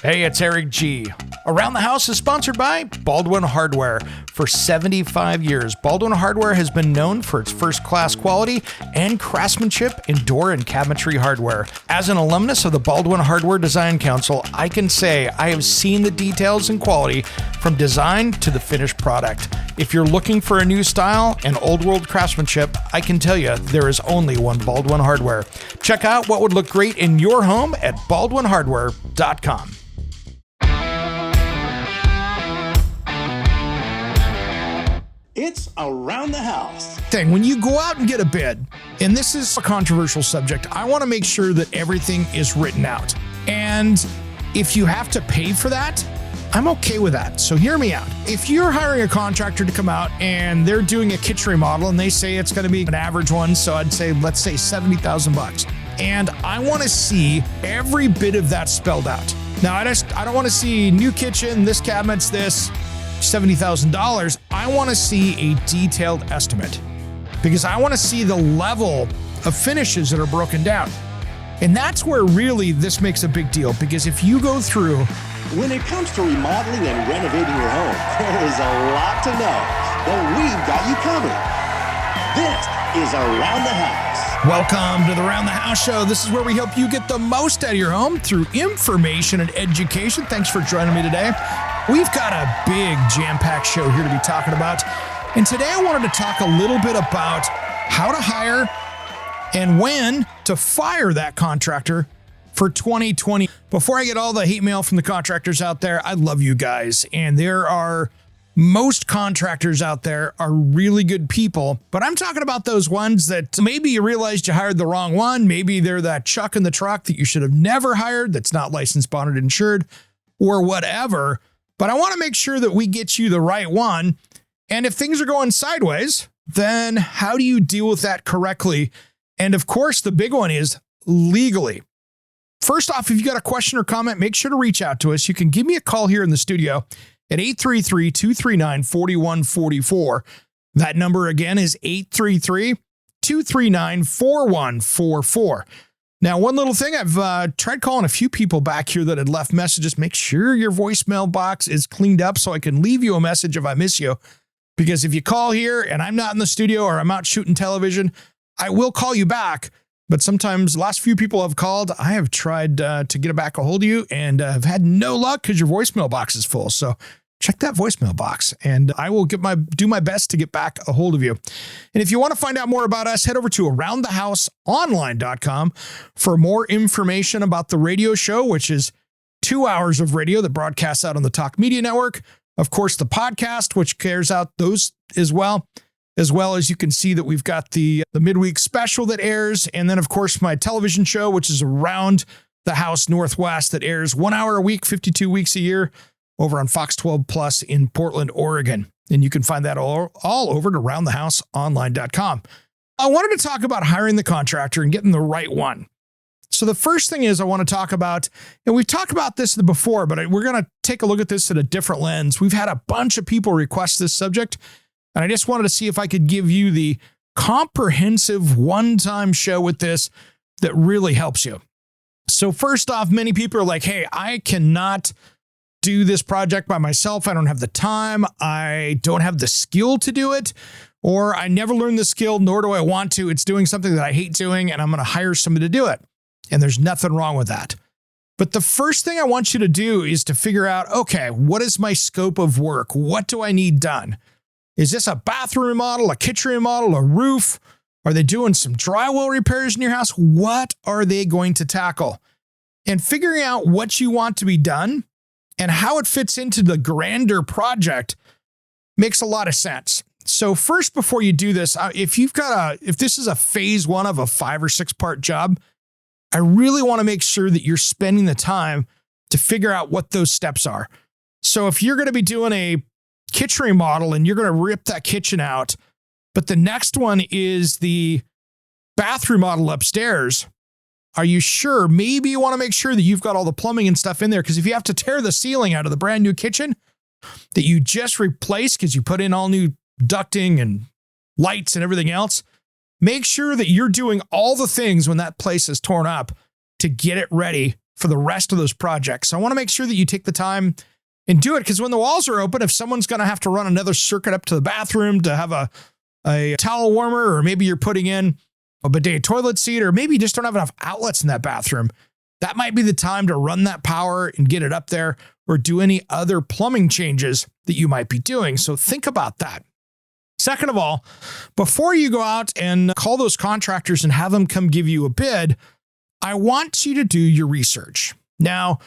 Hey, it's Eric G. Around the House is sponsored by Baldwin Hardware. For 75 years, Baldwin Hardware has been known for its first-class quality and craftsmanship in door and cabinetry hardware. As an alumnus of the Baldwin Hardware Design Council, I can say I have seen the details and quality from design to the finished product. If you're looking for a new style and old-world craftsmanship, I can tell you there is only one Baldwin Hardware. Check out what would look great in your home at baldwinhardware.com. It's Around the House. When you go out and get a bid, and this is a controversial subject, I want to make sure that everything is written out. And if you have to pay for that, I'm okay with that. So hear me out. If you're hiring a contractor to come out and they're doing a kitchen remodel and they say it's going to be an average one, so I'd say, let's say $70,000. And I want to see every bit of that spelled out. Now, I don't want to see new kitchen, this cabinet's this, $70,000. I want to see a detailed estimate because I want to see the level of finishes that are broken down. And that's where really this makes a big deal, because if you go through... When it comes to remodeling and renovating your home, there is a lot to know, but we've got you covered. This is Around the House. Welcome to the Around the House show. This is where we help you get the most out of your home through information and education. Thanks for joining me today. We've got a big jam-packed show here to be talking about. And today I wanted to talk a little bit about how to hire and when to fire that contractor for 2020. Before I get all the hate mail from the contractors out there, I love you guys. And most contractors out there are really good people, but I'm talking about those ones that maybe you realized you hired the wrong one. Maybe they're that chuck in the truck that you should have never hired, that's not licensed, bonded, insured, or whatever. But I want to make sure that we get you the right one. And if things are going sideways, then how do you deal with that correctly? And of course, the big one is legally. First off, if you got a question or comment, make sure to reach out to us. You can give me a call here in the studio at 833-239-4144. That number again is 833-239-4144. Now, one little thing, I've tried calling a few people back here that had left messages. Make sure your voicemail box is cleaned up so I can leave you a message if I miss you. Because if you call here and I'm not in the studio or I'm out shooting television, I will call you back. But sometimes, the last few people have called, I have tried to get back a hold of you and have had no luck because your voicemail box is full. So check that voicemail box and I will do my best to get back a hold of you. And if you want to find out more about us, head over to aroundthehouseonline.com for more information about the radio show, which is 2 hours of radio that broadcasts out on the Talk Media Network. Of course, the podcast, which carries out those as well as you can see that we've got the midweek special that airs. And then, of course, my television show, which is Around the House Northwest, that airs 1 hour a week, 52 weeks a year, over on Fox 12 Plus in Portland, Oregon. And you can find that all over at aroundthehouseonline.com. I wanted to talk about hiring the contractor and getting the right one. So the first thing is I want to talk about, and we've talked about this before, but we're going to take a look at this at a different lens. We've had a bunch of people request this subject, and I just wanted to see if I could give you the comprehensive one-time show with this that really helps you. So first off, many people are like, hey, I cannot do this project by myself. I don't have the time. I don't have the skill to do it, or I never learned the skill, nor do I want to. It's doing something that I hate doing, and I'm going to hire somebody to do it. And there's nothing wrong with that. But the first thing I want you to do is to figure out, okay, what is my scope of work? What do I need done? Is this a bathroom remodel, a kitchen remodel, a roof? Are they doing some drywall repairs in your house? What are they going to tackle? And figuring out what you want to be done and how it fits into the grander project makes a lot of sense. So first, before you do this, if this is a phase one of a 5 or 6 part job, I really want to make sure that you're spending the time to figure out what those steps are. So if you're going to be doing a kitchen remodel and you're going to rip that kitchen out, but the next one is the bathroom model upstairs, are you sure? Maybe you want to make sure that you've got all the plumbing and stuff in there, because if you have to tear the ceiling out of the brand new kitchen that you just replaced because you put in all new ducting and lights and everything else, make sure that you're doing all the things when that place is torn up to get it ready for the rest of those projects. So I want to make sure that you take the time and do it, because when the walls are open, if someone's going to have to run another circuit up to the bathroom to have a towel warmer, or maybe you're putting in a bidet toilet seat, or maybe you just don't have enough outlets in that bathroom, that might be the time to run that power and get it up there, or do any other plumbing changes that you might be doing. So think about that. Second of all, before you go out and call those contractors and have them come give you a bid, I want you to do your research. Now,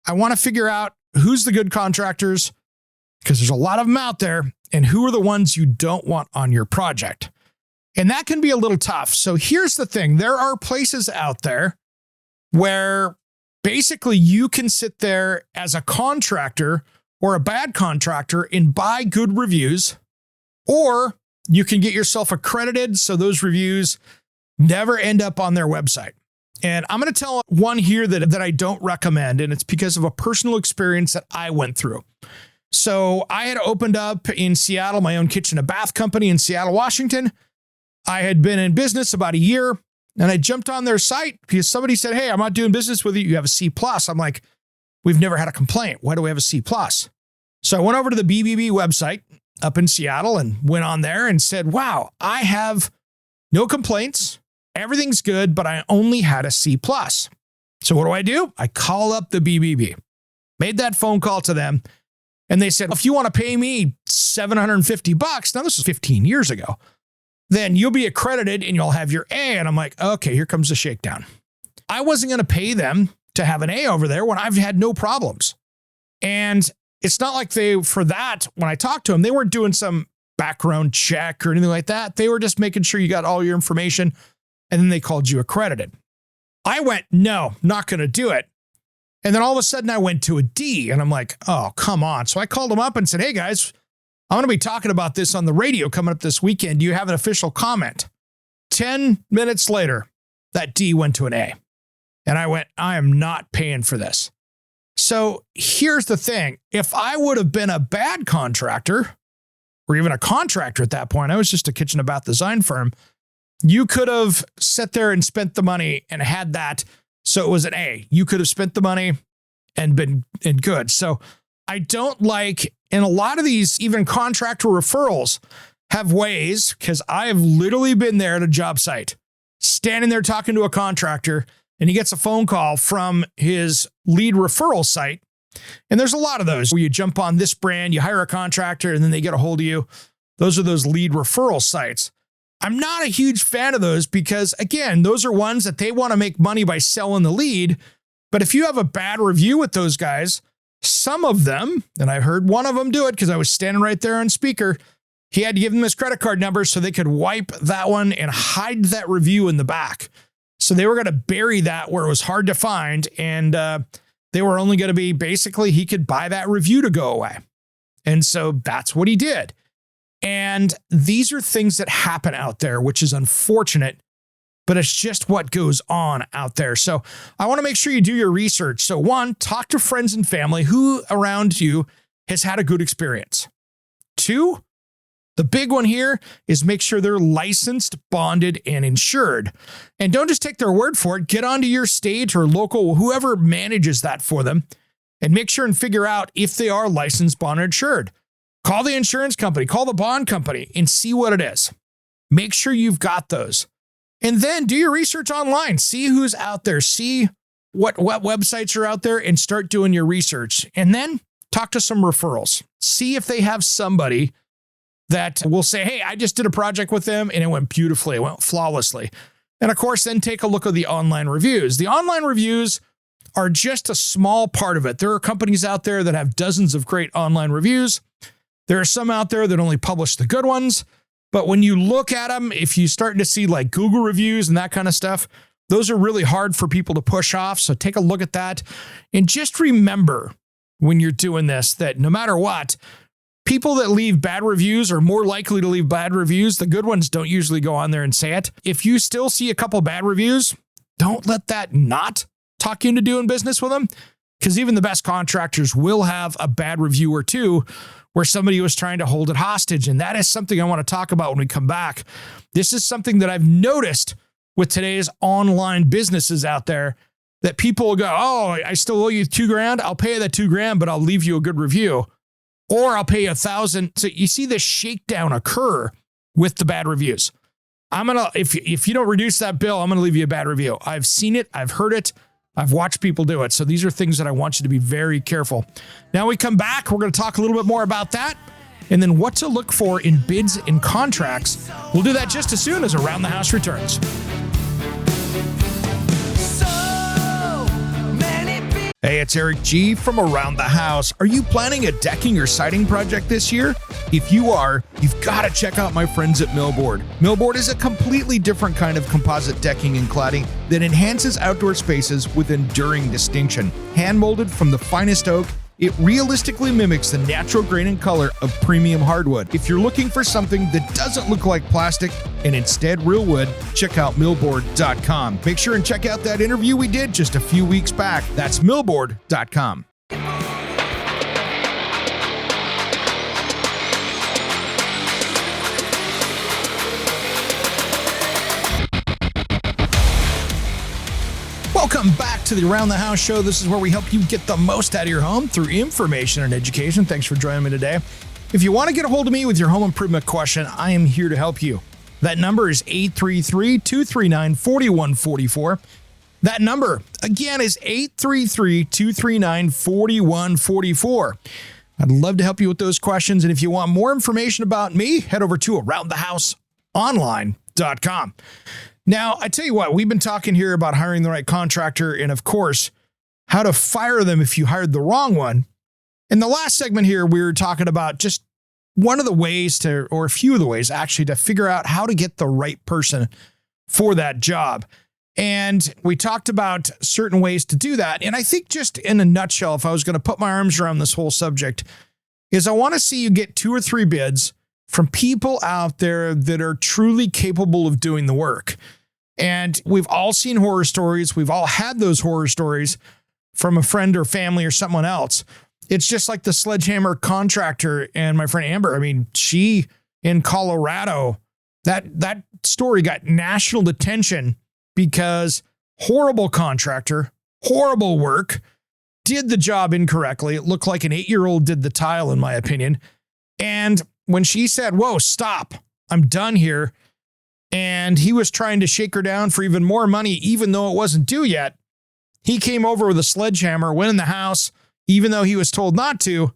I want to figure out who's the good contractors, because there's a lot of them out there, and who are the ones you don't want on your project. And that can be a little tough. So here's the thing. There are places out there where basically you can sit there as a contractor or a bad contractor and buy good reviews, or you can get yourself accredited so those reviews never end up on their website. And I'm going to tell one here that I don't recommend, and it's because of a personal experience that I went through. So I had opened up in Seattle my own kitchen and bath company in Seattle, Washington. I had been in business about a year, and I jumped on their site because somebody said, "Hey, I'm not doing business with you. You have a C+." I'm like, "We've never had a complaint. Why do we have a C+?" So I went over to the BBB website up in Seattle and went on there and said, "Wow, I have no complaints. Everything's good, but I only had a C+." So what do? I call up the BBB, made that phone call to them, and they said, "If you want to pay me $750, now this is 15 years ago, then you'll be accredited and you'll have your A." And I'm like, okay, here comes the shakedown. I wasn't going to pay them to have an A over there when I've had no problems. And it's not like for that, when I talked to them, they weren't doing some background check or anything like that. They were just making sure you got all your information, and then they called you accredited. I went, no, not going to do it. And then all of a sudden I went to a D, and I'm like, oh, come on. So I called them up and said, "Hey guys, I'm going to be talking about this on the radio coming up this weekend. Do you have an official comment?" 10 minutes later, that D went to an A. And I went, I am not paying for this. So here's the thing. If I would have been a bad contractor, or even a contractor at that point, I was just a kitchen and bath design firm, you could have sat there and spent the money and had that. So it was an A. You could have spent the money and been good. So I don't like, and a lot of these, even contractor referrals, have ways, because I've literally been there at a job site, standing there talking to a contractor, and he gets a phone call from his lead referral site. And there's a lot of those where you jump on this brand, you hire a contractor, and then they get a hold of you. Those are those lead referral sites. I'm not a huge fan of those because, again, those are ones that they want to make money by selling the lead. But if you have a bad review with those guys, some of them, and I heard one of them do it because I was standing right there on speaker, he had to give them his credit card number so they could wipe that one and hide that review in the back. So they were going to bury that where it was hard to find. And they were only going to be, basically, he could buy that review to go away. And so that's what he did. And these are things that happen out there, which is unfortunate, but it's just what goes on out there. So I want to make sure you do your research. So one, talk to friends and family who around you has had a good experience. Two, the big one here is make sure they're licensed, bonded, and insured. And don't just take their word for it. Get onto your state or local, whoever manages that for them, and make sure and figure out if they are licensed, bonded, insured. Call the insurance company, call the bond company, and see what it is. Make sure you've got those. And then do your research online. See who's out there. See what websites are out there and start doing your research. And then talk to some referrals. See if they have somebody that will say, "Hey, I just did a project with them and it went beautifully. It went flawlessly." And of course, then take a look at the online reviews. The online reviews are just a small part of it. There are companies out there that have dozens of great online reviews. There are some out there that only publish the good ones. But when you look at them, if you're starting to see like Google reviews and that kind of stuff, those are really hard for people to push off. So take a look at that. And just remember when you're doing this, that no matter what, people that leave bad reviews are more likely to leave bad reviews. The good ones don't usually go on there and say it. If you still see a couple bad reviews, don't let that not talk you into doing business with them, because even the best contractors will have a bad review or two where somebody was trying to hold it hostage. And that is something I want to talk about when we come back. This is something that I've noticed with today's online businesses out there, that people will go, oh, I still owe you $2,000. I'll pay you that $2,000, but I'll leave you a good review. Or I'll pay you $1,000. So you see this shakedown occur with the bad reviews. If you don't reduce that bill, I'm going to leave you a bad review. I've seen it. I've heard it. I've watched people do it. So these are things that I want you to be very careful. Now we come back. We're going to talk a little bit more about that. And then what to look for in bids and contracts. We'll do that just as soon as Around the House returns. Hey, it's Eric G. from Around the House. Are you planning a decking or siding project this year? If you are, you've got to check out my friends at Millboard. Millboard is a completely different kind of composite decking and cladding that enhances outdoor spaces with enduring distinction. Hand-molded from the finest oak, it realistically mimics the natural grain and color of premium hardwood. If you're looking for something that doesn't look like plastic and instead real wood, check out millboard.com. Make sure and check out that interview we did just a few weeks back. That's millboard.com. Welcome back to the Around the House show. This is where we help you get the most out of your home through information and education. Thanks for joining me today. If you want to get a hold of me with your home improvement question, I am here to help you. That number is 833-239-4144. That number, again, is 833-239-4144. I'd love to help you with those questions. And if you want more information about me, head over to aroundthehouseonline.com. Now, I tell you what, we've been talking here about hiring the right contractor and, of course, how to fire them if you hired the wrong one. In the last segment here, we were talking about just one of the ways or a few of the ways actually, to figure out how to get the right person for that job. And we talked about certain ways to do that. And I think just in a nutshell, if I was going to put my arms around this whole subject, is I want to see you get 2 or 3 bids from people out there that are truly capable of doing the work. And we've all seen horror stories. We've all had those horror stories from a friend or family or someone else. It's just like the sledgehammer contractor and my friend Amber. I mean, she in Colorado, that story got national attention because horrible contractor, horrible work, did the job incorrectly. It looked like an 8-year-old did the tile, in my opinion. And when she said, whoa, stop, I'm done here, and he was trying to shake her down for even more money, even though it wasn't due yet, he came over with a sledgehammer, went in the house, even though he was told not to,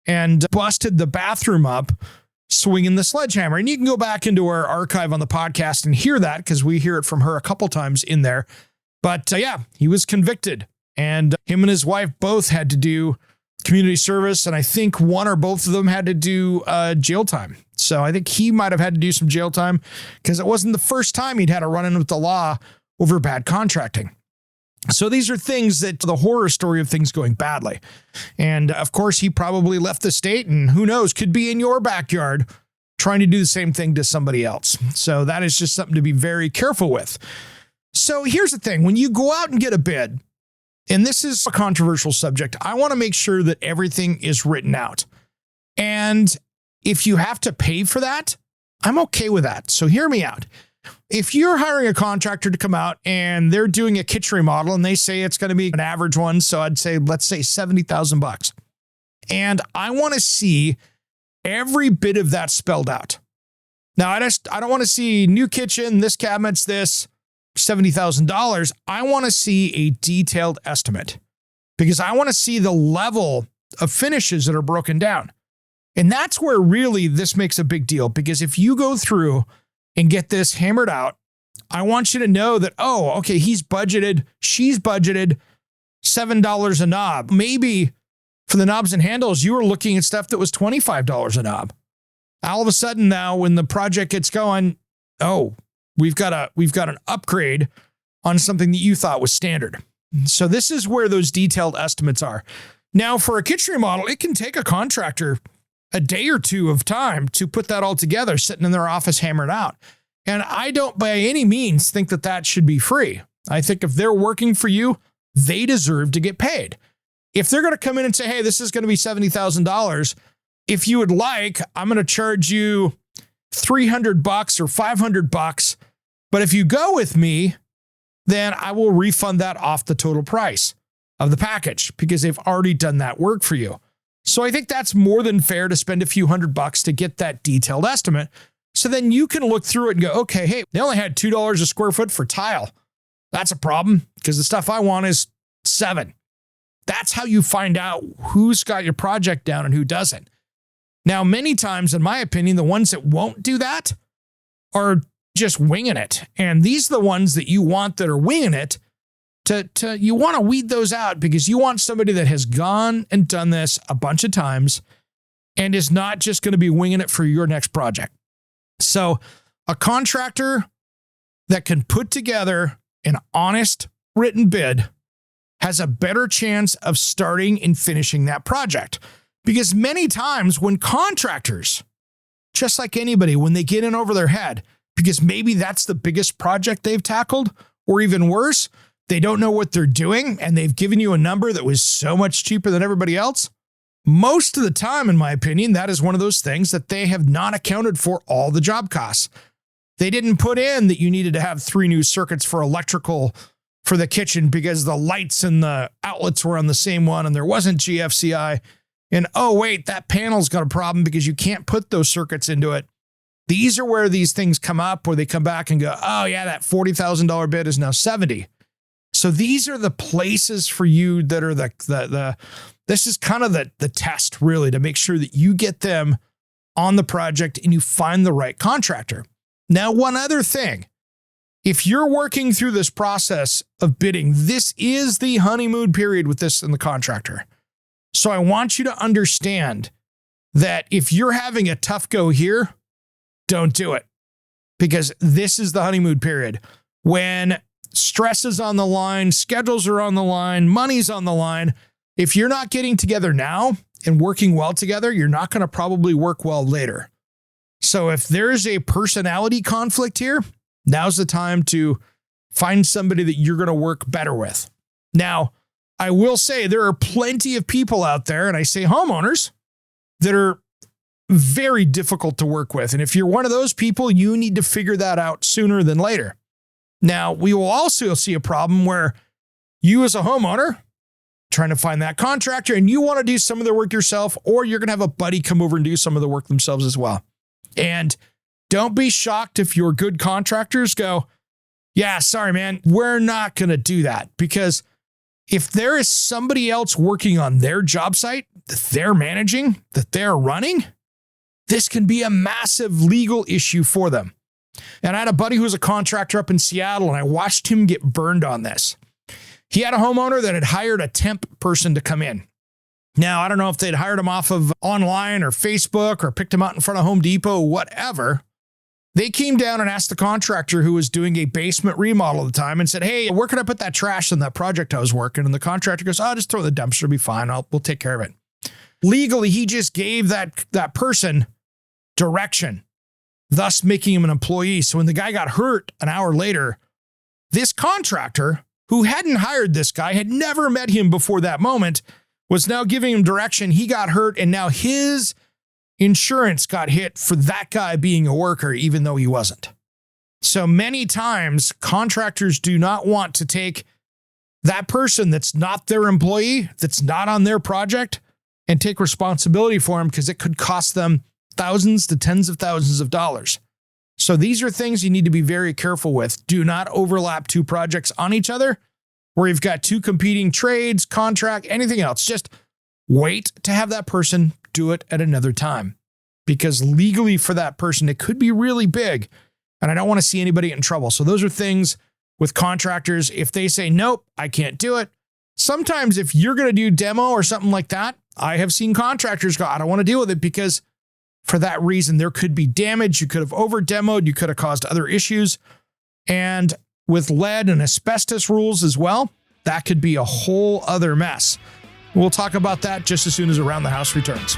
and busted the bathroom up, swinging the sledgehammer. And you can go back into our archive on the podcast and hear that, because we hear it from her a couple times in there. But yeah, he was convicted, and him and his wife both had to do community service, and I think one or both of them had to do jail time. So I think he might have had to do some jail time, because it wasn't the first time he'd had a run-in with the law over bad contracting. So these are things that the horror story of things going badly. And of course, he probably left the state, and who knows, could be in your backyard trying to do the same thing to somebody else. So that is just something to be very careful with. So here's the thing. When you go out and get a bid, and this is a controversial subject, I want to make sure that everything is written out. And if you have to pay for that, I'm okay with that. So hear me out. If you're hiring a contractor to come out and they're doing a kitchen remodel and they say it's going to be an average one, so I'd say, let's say $70,000. And I want to see every bit of that spelled out. Now, I don't want to see new kitchen, this cabinet's this, $70,000. I want to see a detailed estimate, because I want to see the level of finishes that are broken down. And that's where really this makes a big deal, because if you go through and get this hammered out, I want you to know that, oh, okay, she's budgeted $7 a knob. Maybe for the knobs and handles, you were looking at stuff that was $25 a knob. All of a sudden now, when the project gets going, oh, we've got an upgrade on something that you thought was standard. So this is where those detailed estimates are. Now, for a kitchen remodel, it can take a contractor a day or two of time to put that all together, sitting in their office hammered out. And I don't by any means think that that should be free. I think if they're working for you, they deserve to get paid. If they're going to come in and say, hey, this is going to be $70,000, if you would like, I'm going to charge you $300 or $500. But if you go with me, then I will refund that off the total price of the package because they've already done that work for you. So I think that's more than fair to spend a few $100 to get that detailed estimate. So then you can look through it and go, okay, hey, they only had $2 a square foot for tile. That's a problem because the stuff I want is $7. That's how you find out who's got your project down and who doesn't. Now, many times, in my opinion, the ones that won't do that are just winging it. And these are the ones that you want that are winging it. You want to weed those out because you want somebody that has gone and done this a bunch of times and is not just going to be winging it for your next project. So a contractor that can put together an honest written bid has a better chance of starting and finishing that project. Because many times when contractors, just like anybody, when they get in over their head, because maybe that's the biggest project they've tackled, or even worse, they don't know what they're doing and they've given you a number that was so much cheaper than everybody else. Most of the time, in my opinion, that is one of those things that they have not accounted for all the job costs. They didn't put in that you needed to have 3 new circuits for electrical for the kitchen because the lights and the outlets were on the same one and there wasn't GFCI. And oh, wait, that panel's got a problem because you can't put those circuits into it. These are where these things come up where they come back and go, oh yeah, that $40,000 bid is now $70,000. So these are the places for you that are this is kind of the test really to make sure that you get them on the project and you find the right contractor. Now, one other thing, if you're working through this process of bidding, this is the honeymoon period with this and the contractor. So I want you to understand that if you're having a tough go here, don't do it because this is the honeymoon period when stress is on the line, schedules are on the line, money's on the line. If you're not getting together now and working well together, you're not going to probably work well later. So if there's a personality conflict here, now's the time to find somebody that you're going to work better with. Now, I will say there are plenty of people out there, and I say homeowners, that are very difficult to work with. And if you're one of those people, you need to figure that out sooner than later. Now, we will also see a problem where you as a homeowner trying to find that contractor and you want to do some of the work yourself, or you're going to have a buddy come over and do some of the work themselves as well. And don't be shocked if your good contractors go, yeah, sorry, man, we're not going to do that. Because if there is somebody else working on their job site that they're managing, that they're running, this can be a massive legal issue for them. And I had a buddy who was a contractor up in Seattle, and I watched him get burned on this. He had a homeowner that had hired a temp person to come in. Now, I don't know if they'd hired him off of online or Facebook or picked him out in front of Home Depot, whatever. They came down and asked the contractor who was doing a basement remodel at the time and said, hey, where can I put that trash in that project I was working? And the contractor goes, oh, just throw it in the dumpster, it'll be fine. We'll take care of it. Legally, he just gave that person direction, thus making him an employee. So when the guy got hurt an hour later, this contractor who hadn't hired this guy, had never met him before that moment, was now giving him direction. He got hurt, and now his insurance got hit for that guy being a worker, even though he wasn't. So many times, contractors do not want to take that person that's not their employee, that's not on their project, and take responsibility for him because it could cost them thousands to tens of thousands of dollars. So these are things you need to be very careful with. Do not overlap 2 projects on each other where you've got 2 competing trades, contract, anything else. Just wait to have that person do it at another time, because legally for that person, it could be really big. And I don't want to see anybody in trouble. So those are things with contractors. If they say, nope, I can't do it. Sometimes if you're going to do demo or something like that, I have seen contractors go, I don't want to deal with it because for that reason, there could be damage. You could have over demoed. You could have caused other issues. And with lead and asbestos rules as well, that could be a whole other mess. We'll talk about that just as soon as Around the House returns.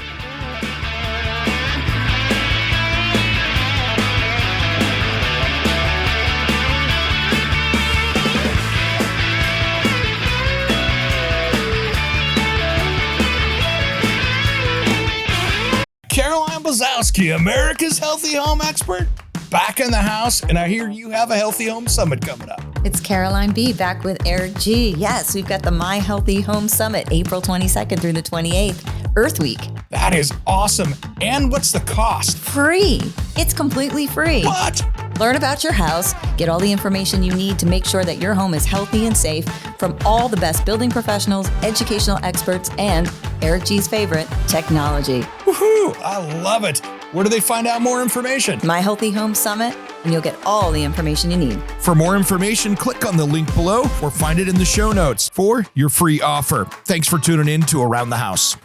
Caroline Bazowski, America's healthy home expert, back in the house, and I hear you have a healthy home summit coming up. It's Caroline B. back with Eric G. Yes, we've got the My Healthy Home Summit, April 22nd through the 28th, Earth Week. That is awesome. And what's the cost? Free. It's completely free. What? Learn about your house, get all the information you need to make sure that your home is healthy and safe from all the best building professionals, educational experts, and Eric G's favorite, technology. Woohoo! I love it. Where do they find out more information? My Healthy Home Summit, and you'll get all the information you need. For more information, click on the link below or find it in the show notes for your free offer. Thanks for tuning in to Around the House.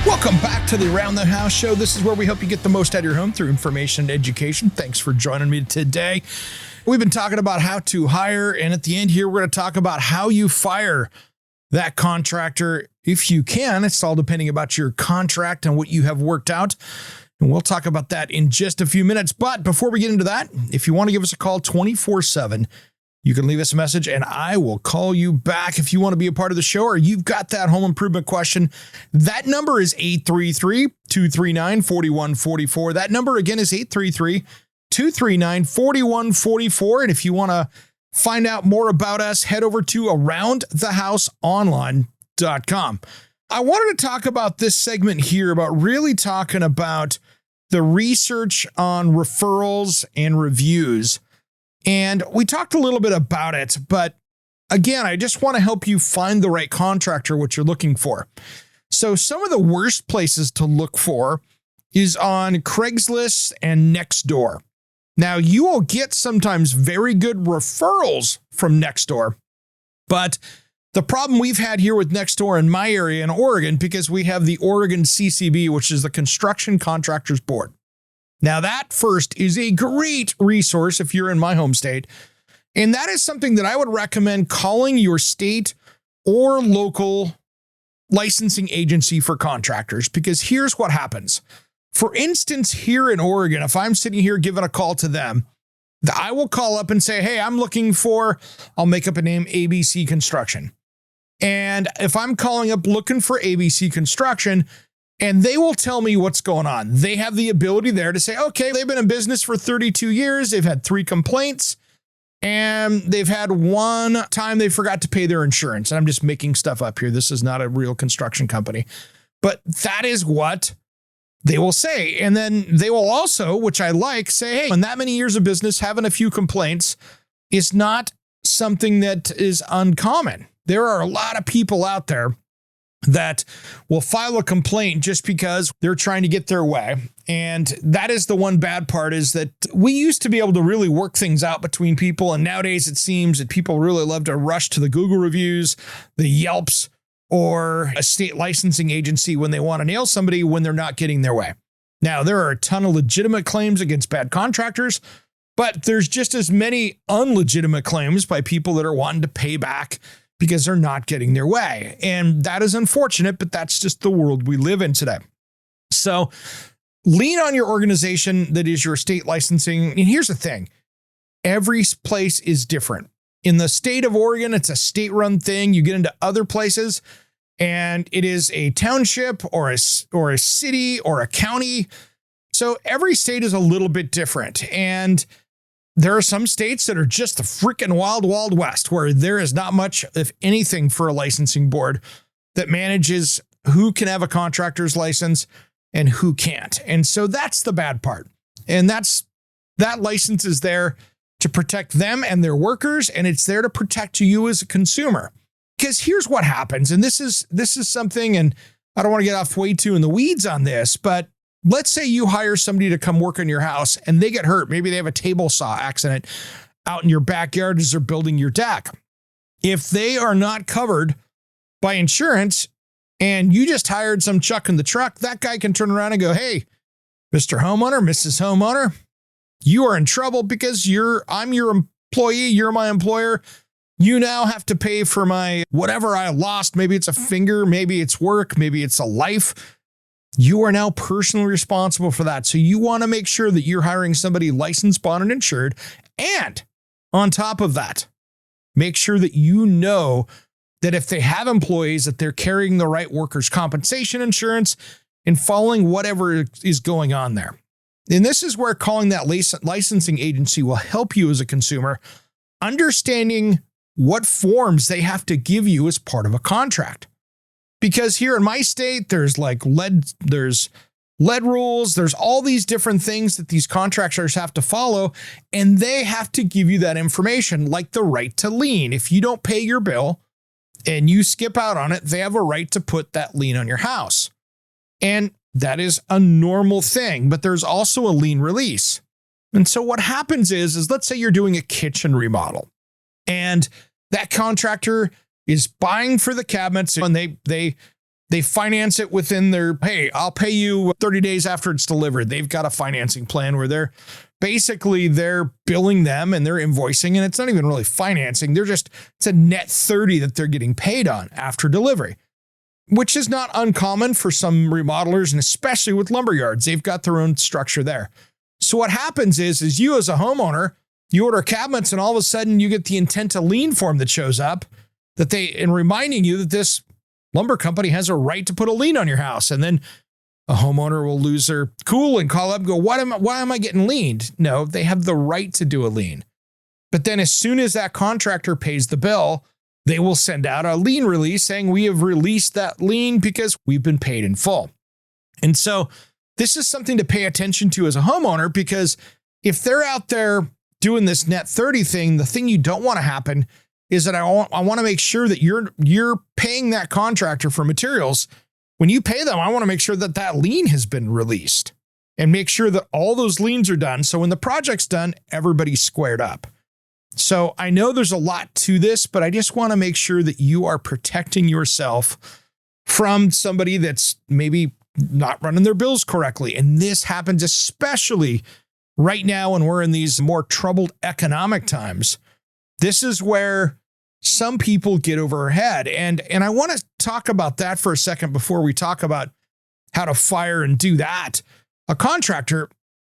Welcome back to the Around the House show. This is where we help you get the most out of your home through information and education. Thanks for joining me today. We've been talking about how to hire, and at the end here, we're going to talk about how you fire that contractor if you can. It's all depending about your contract and what you have worked out. And we'll talk about that in just a few minutes. But before we get into that, if you want to give us a call 24/7, you can leave us a message and I will call you back if you want to be a part of the show or you've got that home improvement question. That number is 833-239-4144. That number again is 833-239-4144. And if you want to find out more about us, head over to aroundthehouseonline.com. I wanted to talk about this segment here about really talking about the research on referrals and reviews. And we talked a little bit about it, but again, I just want to help you find the right contractor, what you're looking for. So some of the worst places to look for is on Craigslist and Nextdoor. Now, you will get sometimes very good referrals from Nextdoor, but the problem we've had here with Nextdoor in my area in Oregon, because we have the Oregon CCB, which is the Construction Contractors Board. Now, that first is a great resource if you're in my home state. And that is something that I would recommend calling your state or local licensing agency for contractors, because here's what happens. For instance, here in Oregon, if I'm sitting here giving a call to them, I will call up and say, hey, I'm looking for, I'll make up a name, ABC Construction. And if I'm calling up looking for ABC Construction, and they will tell me what's going on. They have the ability there to say, okay, they've been in business for 32 years. They've had 3 complaints and they've had one time they forgot to pay their insurance. And I'm just making stuff up here. This is not a real construction company, but that is what they will say. And then they will also, which I like, say, hey, in that many years of business, having a few complaints is not something that is uncommon. There are a lot of people out there that will file a complaint just because they're trying to get their way. And that is the one bad part, is that we used to be able to really work things out between people. And nowadays it seems that people really love to rush to the Google reviews, the Yelps, or a state licensing agency when they want to nail somebody when they're not getting their way. Now, there are a ton of legitimate claims against bad contractors, but there's just as many unlegitimate claims by people that are wanting to pay back because they're not getting their way. And that is unfortunate, but that's just the world we live in today. So lean on your organization that is your state licensing. And here's the thing. Every place is different. In the state of Oregon, it's a state-run thing. You get into other places, and it is a township or a city or a county. So every state is a little bit different. And there are some states that are just the freaking wild, wild west, where there is not much, if anything, for a licensing board that manages who can have a contractor's license and who can't. And so that's the bad part. And that license is there to protect them and their workers, and it's there to protect you as a consumer. Because here's what happens, and this is something, and I don't want to get off way too in the weeds on this, but let's say you hire somebody to come work on your house and they get hurt. Maybe they have a table saw accident out in your backyard as they're building your deck. If they are not covered by insurance and you just hired some chuck in the truck, that guy can turn around and go, hey, Mr. Homeowner, Mrs. Homeowner, you are in trouble because I'm your employee. You're my employer. You now have to pay for my whatever I lost. Maybe it's a finger, maybe it's work, maybe it's a life. You are now personally responsible for that. So you want to make sure that you're hiring somebody licensed, bonded, insured. And on top of that, make sure that you know that if they have employees, that they're carrying the right workers' compensation insurance and following whatever is going on there. And this is where calling that licensing agency will help you as a consumer, understanding what forms they have to give you as part of a contract. Because here in my state, there's lead rules, there's all these different things that these contractors have to follow, and they have to give you that information, like the right to lien. If you don't pay your bill and you skip out on it, they have a right to put that lien on your house. And that is a normal thing, but there's also a lien release. And so what happens is let's say you're doing a kitchen remodel and that contractor is buying for the cabinets and they finance it within their, hey, I'll pay you 30 days after it's delivered. They've got a financing plan where they're billing them and they're invoicing, and it's not even really financing. It's a net 30 that they're getting paid on after delivery, which is not uncommon for some remodelers, and especially with lumber yards. They've got their own structure there. So what happens is you as a homeowner, you order cabinets and all of a sudden you get the intent to lien form that shows up and reminding you that this lumber company has a right to put a lien on your house. And then a homeowner will lose their cool and call up and go, why am I getting liened? No, they have the right to do a lien. But then as soon as that contractor pays the bill, they will send out a lien release saying we have released that lien because we've been paid in full. And so this is something to pay attention to as a homeowner, because if they're out there doing this net 30 thing, the thing you don't want to happen is that I want to make sure that you're paying that contractor for materials. When you pay them, I want to make sure that that lien has been released and make sure that all those liens are done. So when the project's done, everybody's squared up. So I know there's a lot to this, but I just want to make sure that you are protecting yourself from somebody that's maybe not running their bills correctly. And this happens especially right now when we're in these more troubled economic times. This is where some people get over their head. And I want to talk about that for a second before we talk about how to fire and do that. A contractor,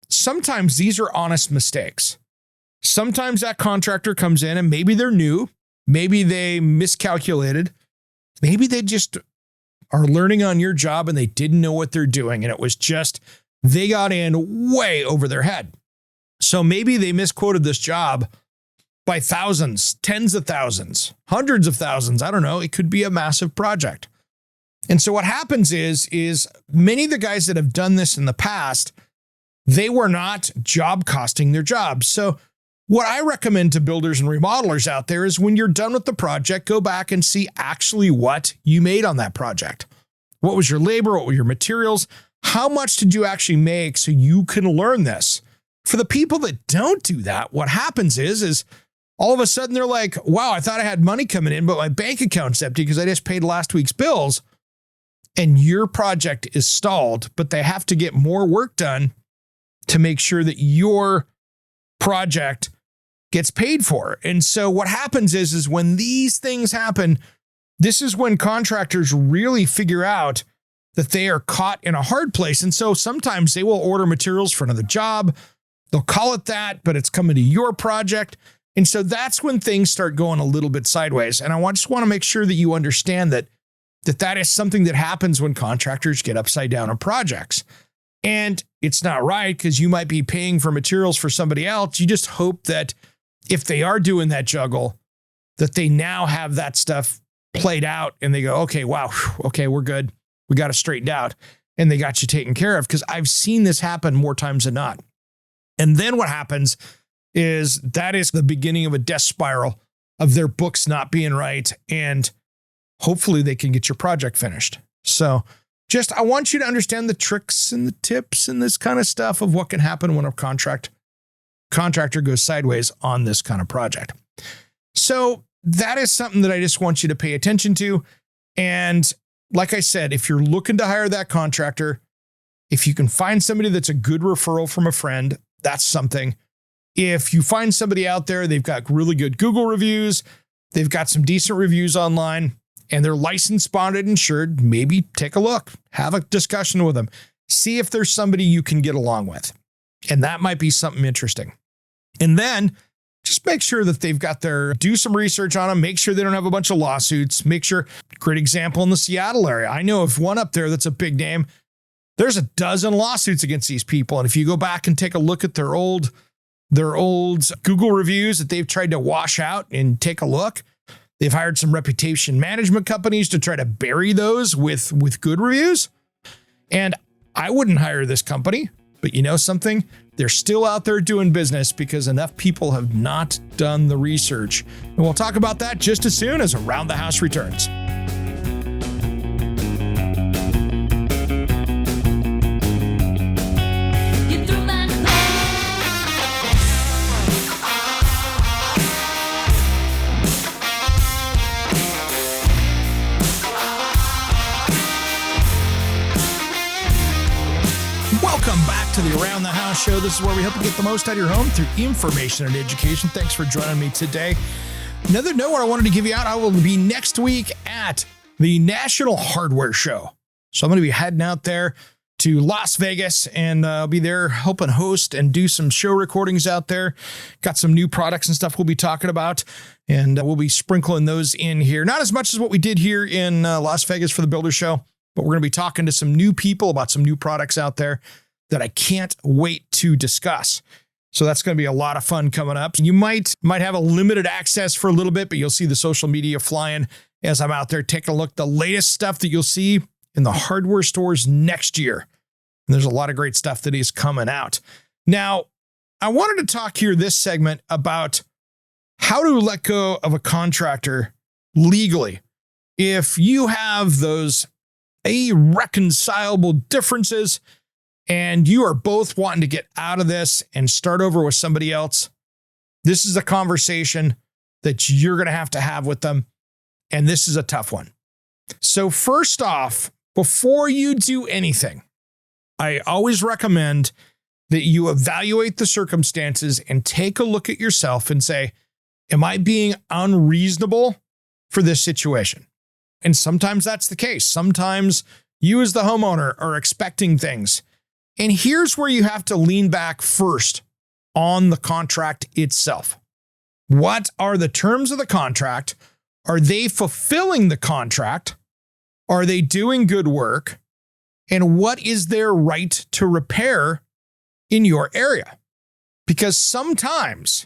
sometimes these are honest mistakes. Sometimes that contractor comes in and maybe they're new, maybe they miscalculated, maybe they just are learning on your job and they didn't know what they're doing. And it was just, they got in way over their head. So maybe they misquoted this job by thousands, tens of thousands, hundreds of thousands. I don't know. It could be a massive project. And so what happens is many of the guys that have done this in the past, they were not job costing their jobs. So what I recommend to builders and remodelers out there is when you're done with the project, go back and see actually what you made on that project. What was your labor? What were your materials? How much did you actually make so you can learn this? For the people that don't do that, what happens is all of a sudden they're like, wow, I thought I had money coming in, but my bank account's empty because I just paid last week's bills. And your project is stalled, but they have to get more work done to make sure that your project gets paid for. And so what happens is when these things happen, this is when contractors really figure out that they are caught in a hard place. And so sometimes they will order materials for another job. They'll call it that, but it's coming to your project. And so that's when things start going a little bit sideways. And I just want to make sure that you understand that is something that happens when contractors get upside down on projects. And it's not right because you might be paying for materials for somebody else. You just hope that if they are doing that juggle, that they now have that stuff played out and they go, okay, wow, okay, we're good. We got it straightened out and they got you taken care of, because I've seen this happen more times than not. And then what happens is that is the beginning of a death spiral of their books not being right. And hopefully they can get your project finished. So I want you to understand the tricks and the tips and this kind of stuff of what can happen when a contractor goes sideways on this kind of project. So that is something that I just want you to pay attention to. And like I said, if you're looking to hire that contractor, if you can find somebody that's a good referral from a friend, that's something. If you find somebody out there, they've got really good Google reviews, they've got some decent reviews online, and they're licensed, bonded, insured, maybe take a look, have a discussion with them, see if there's somebody you can get along with. And that might be something interesting. And then just make sure that they've got do some research on them, make sure they don't have a bunch of lawsuits, make sure, great example in the Seattle area. I know of one up there that's a big name. There's a dozen lawsuits against these people. And if you go back and take a look at their old Google reviews that they've tried to wash out and take a look, they've hired some reputation management companies to try to bury those with good reviews. And I wouldn't hire this company, but you know something? They're still out there doing business because enough people have not done the research. And we'll talk about that just as soon as Around the House returns. Welcome back to the Around the House show. This is where we help you get the most out of your home through information and education. Thanks for joining me today. Another note I wanted to give you out, I will be next week at the National Hardware Show. So I'm going to be heading out there to Las Vegas, and I'll be there helping host and do some show recordings out there. Got some new products and stuff we'll be talking about, and we'll be sprinkling those in here. Not as much as what we did here in Las Vegas for the Builder Show, but we're going to be talking to some new people about some new products out there that I can't wait to discuss. So that's going to be a lot of fun coming up. You might have a limited access for a little bit, but you'll see the social media flying as I'm out there taking a look. The latest stuff that you'll see in the hardware stores next year. And there's a lot of great stuff that is coming out. Now, I wanted to talk here this segment about how to let go of a contractor legally. If you have those irreconcilable differences and you are both wanting to get out of this and start over with somebody else, this is a conversation that you're going to have with them. And this is a tough one. So first off, before you do anything, I always recommend that you evaluate the circumstances and take a look at yourself and say, am I being unreasonable for this situation? And sometimes that's the case. Sometimes you as the homeowner are expecting things. And here's where you have to lean back first on the contract itself. What are the terms of the contract? Are they fulfilling the contract? Are they doing good work? And what is their right to repair in your area? Because sometimes,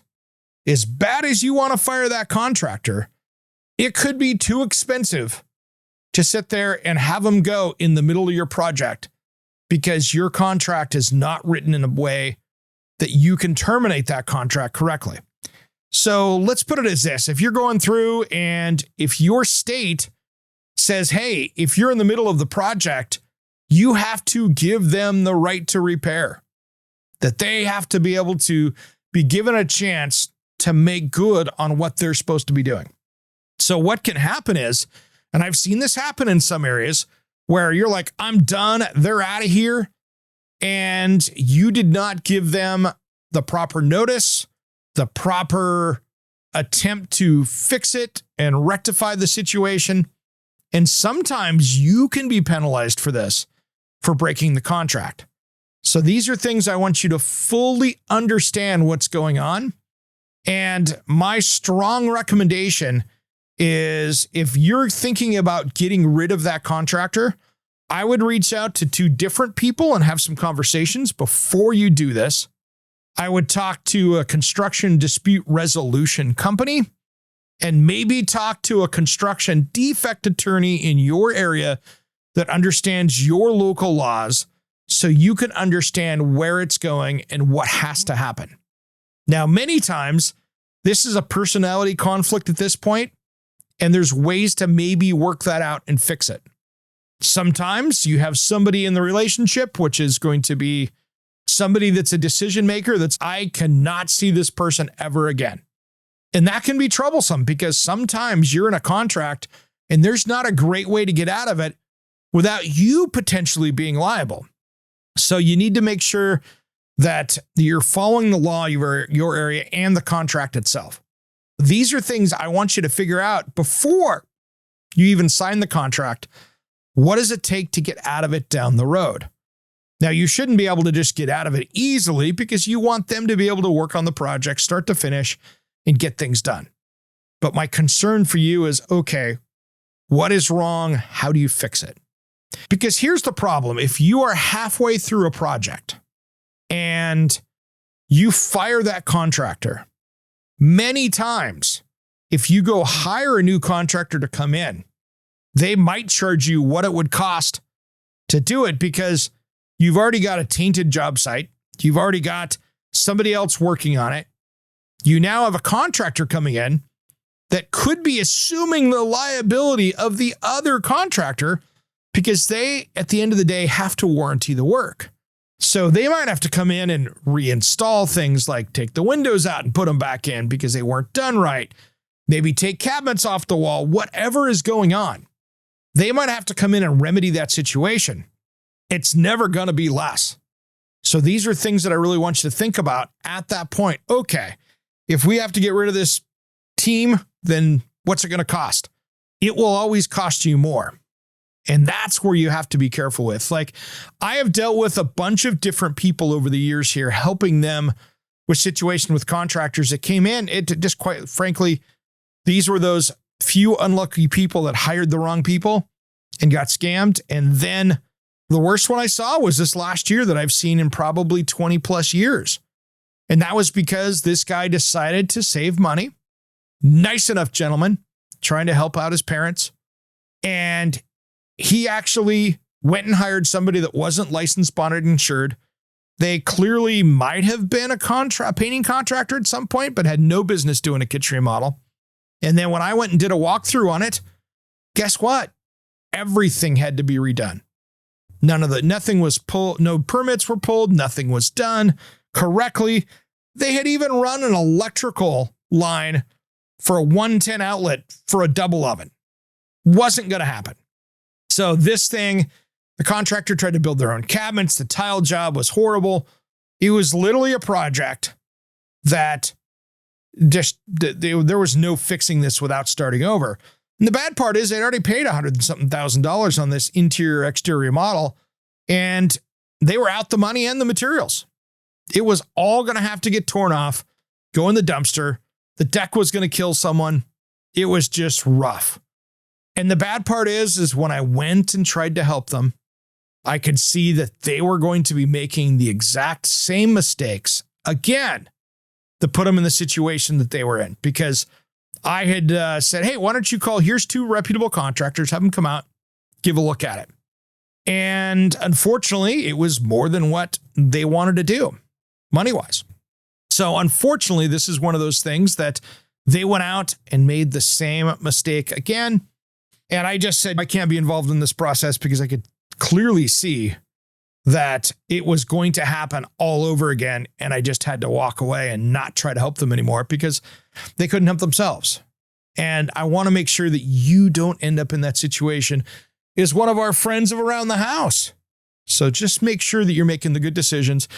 as bad as you want to fire that contractor, it could be too expensive to sit there and have them go in the middle of your project because your contract is not written in a way that you can terminate that contract correctly. So let's put it as this. If you're going through and if your state says, hey, if you're in the middle of the project, you have to give them the right to repair, that they have to be able to be given a chance to make good on what they're supposed to be doing. So what can happen is, and I've seen this happen in some areas where you're like, I'm done, they're out of here, and you did not give them the proper notice, the proper attempt to fix it and rectify the situation. And sometimes you can be penalized for this, for breaking the contract. So these are things I want you to fully understand what's going on. And my strong recommendation is if you're thinking about getting rid of that contractor, I would reach out to two different people and have some conversations before you do this. I would talk to a construction dispute resolution company and maybe talk to a construction defect attorney in your area that understands your local laws so you can understand where it's going and what has to happen. Now, many times, this is a personality conflict at this point, and there's ways to maybe work that out and fix it. Sometimes you have somebody in the relationship, which is going to be somebody that's a decision maker I cannot see this person ever again. And that can be troublesome because sometimes you're in a contract and there's not a great way to get out of it without you potentially being liable. So you need to make sure that you're following the law, your area, and the contract itself. These are things I want you to figure out before You even signed the contract. What does it take to get out of it down the road? Now, you shouldn't be able to just get out of it easily because you want them to be able to work on the project, start to finish, and get things done. But my concern for you is, okay, what is wrong? How do you fix it? Because here's the problem. If you are halfway through a project and you fire that contractor, many times, if you go hire a new contractor to come in, they might charge you what it would cost to do it because you've already got a tainted job site. You've already got somebody else working on it. You now have a contractor coming in that could be assuming the liability of the other contractor because they, at the end of the day, have to warranty the work. So they might have to come in and reinstall things like take the windows out and put them back in because they weren't done right. Maybe take cabinets off the wall, whatever is going on. They might have to come in and remedy that situation. It's never going to be less. So these are things that I really want you to think about at that point. Okay, if we have to get rid of this team, then what's it going to cost? It will always cost you more. And that's where you have to be careful with. Like, I have dealt with a bunch of different people over the years here, helping them with situations with contractors that came in. It just, quite frankly, these were those few unlucky people that hired the wrong people and got scammed. And then the worst one I saw was this last year that I've seen in probably 20 plus years. And that was because this guy decided to save money. Nice enough gentleman, trying to help out his parents. And he actually went and hired somebody that wasn't licensed, bonded, and insured. They clearly might have been a painting contractor at some point, but had no business doing a kitchen remodel. And then when I went and did a walkthrough on it, guess what? Everything had to be redone. Nothing was pulled, no permits were pulled, nothing was done correctly. They had even run an electrical line for a 110 outlet for a double oven. Wasn't going to happen. So this thing, the contractor tried to build their own cabinets. The tile job was horrible. It was literally a project that just, there was no fixing this without starting over. And the bad part is they'd already paid $100,000 on this interior exterior model, and they were out the money and the materials. It was all going to have to get torn off, go in the dumpster. The deck was going to kill someone. It was just rough. And the bad part is when I went and tried to help them, I could see that they were going to be making the exact same mistakes again to put them in the situation that they were in. Because I had said, hey, why don't you call, here's 2 reputable contractors, have them come out, give a look at it. And unfortunately, it was more than what they wanted to do, money-wise. So unfortunately, this is one of those things that they went out and made the same mistake again. And I just said, I can't be involved in this process because I could clearly see that it was going to happen all over again. And I just had to walk away and not try to help them anymore because they couldn't help themselves. And I want to make sure that you don't end up in that situation is one of our friends of Around the House. So just make sure that you're making the good decisions.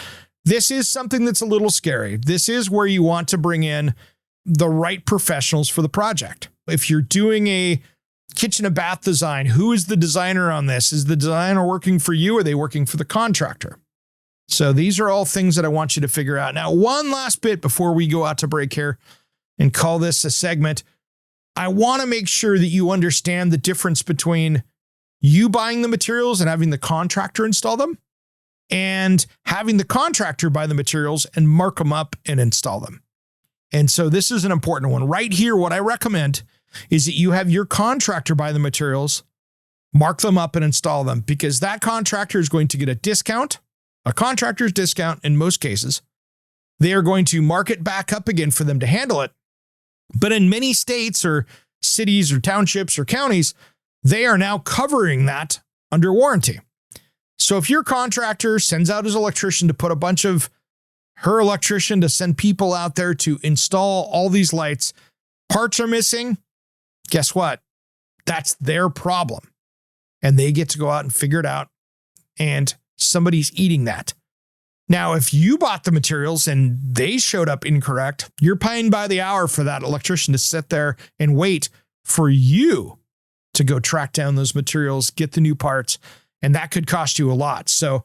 This is something that's a little scary. This is where you want to bring in the right professionals for the project. If you're doing a kitchen and bath design, who is the designer on this? Is the designer working for you or are they working for the contractor? So these are all things that I want you to figure out. Now, one last bit before we go out to break here and call this a segment. I want to make sure that you understand the difference between you buying the materials and having the contractor install them and having the contractor buy the materials and mark them up and install them. And so this is an important one. Right here, what I recommend is that you have your contractor buy the materials, mark them up and install them, because that contractor is going to get a discount, a contractor's discount in most cases. They are going to mark it back up again for them to handle it. But in many states or cities or townships or counties, they are now covering that under warranty. So if your contractor sends out his electrician to put a bunch of her electrician to send people out there to install all these lights, parts are missing, guess what? That's their problem. And they get to go out and figure it out. And somebody's eating that. Now, if you bought the materials and they showed up incorrect, you're paying by the hour for that electrician to sit there and wait for you to go track down those materials, get the new parts, and that could cost you a lot. So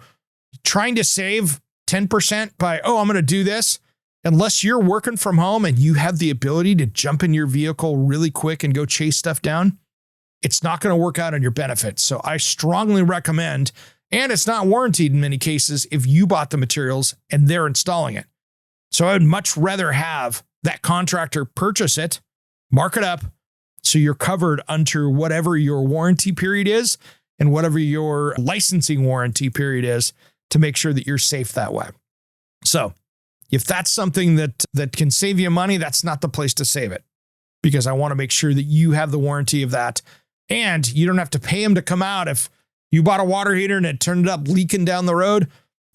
trying to save 10% by, I'm going to do this, unless you're working from home and you have the ability to jump in your vehicle really quick and go chase stuff down, it's not going to work out on your benefit. So I strongly recommend, and it's not warranted in many cases if you bought the materials and they're installing it. So I would much rather have that contractor purchase it, mark it up, so you're covered under whatever your warranty period is and whatever your licensing warranty period is to make sure that you're safe that way. So if that's something that can save you money, that's not the place to save it, because I want to make sure that you have the warranty of that. And you don't have to pay them to come out. If you bought a water heater and it turned up leaking down the road,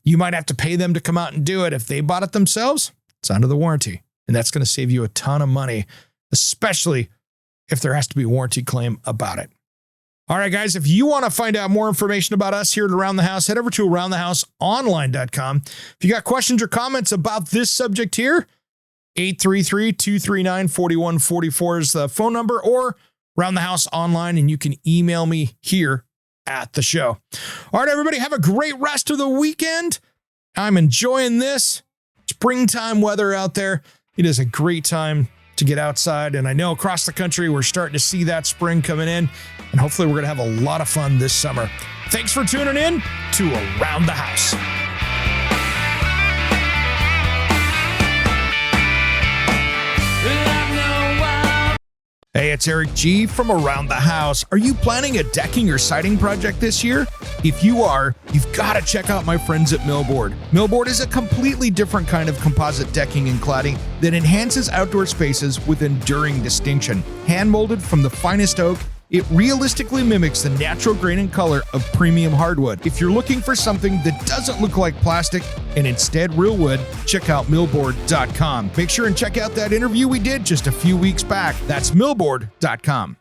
you might have to pay them to come out and do it. If they bought it themselves, it's under the warranty. And that's going to save you a ton of money, especially if there has to be a warranty claim about it. All right, guys, if you want to find out more information about us here at Around the House, head over to aroundthehouseonline.com. If you got questions or comments about this subject here, 833-239-4144 is the phone number, or Around the House Online, and you can email me here at the show. All right, everybody, have a great rest of the weekend. I'm enjoying this springtime weather out there. It is a great time to get outside, and I know across the country we're starting to see that spring coming in, and hopefully we're going to have a lot of fun this summer. Thanks for tuning in to Around the House. Hey, it's Eric G. from Around the House. Are you planning a decking or siding project this year? If you are, you've got to check out my friends at Millboard. Millboard is a completely different kind of composite decking and cladding that enhances outdoor spaces with enduring distinction. Hand-molded from the finest oak, it realistically mimics the natural grain and color of premium hardwood. If you're looking for something that doesn't look like plastic and instead real wood, check out millboard.com. Make sure and check out that interview we did just a few weeks back. That's millboard.com.